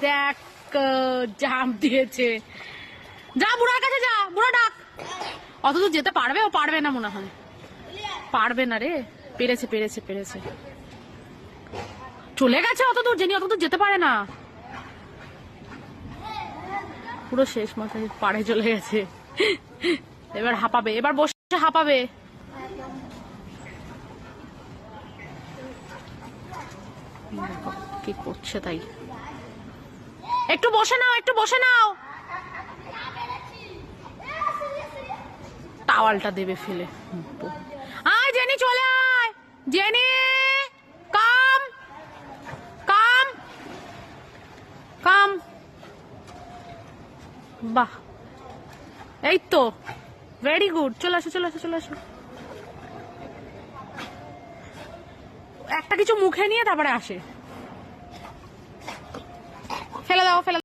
দেখ জাম্প দিয়েছে। যা বুড়ার কাছে যা, বুড়া ডাক। অত দূর যেতে পারবে? ও পারবে না মনে হয়, পারবে না রে। পেরেছে পেরেছে পেরেছে, চলে গেছে অত দূর। জেনি অত দূর যেতে পারে না, পুরো শেষ মাথায় পাড়ে চলে গেছে। এবার হাঁপাবে, এবার বসে হাঁপাবে। কি করছে তাই, একটু বসে নাও, একটু বসে নাও। টাওয়ালটা দেবে ফেলে। আয় জেনি, চলে আয় জেনি, কাম কাম কাম। বাহ, এই তো, ভেরি গুড। চলে আসো চলে আসো চলে আসো। একটা কিছু মুখে নিয়ে তারপরে আসে। ফেলে দাও ফেলে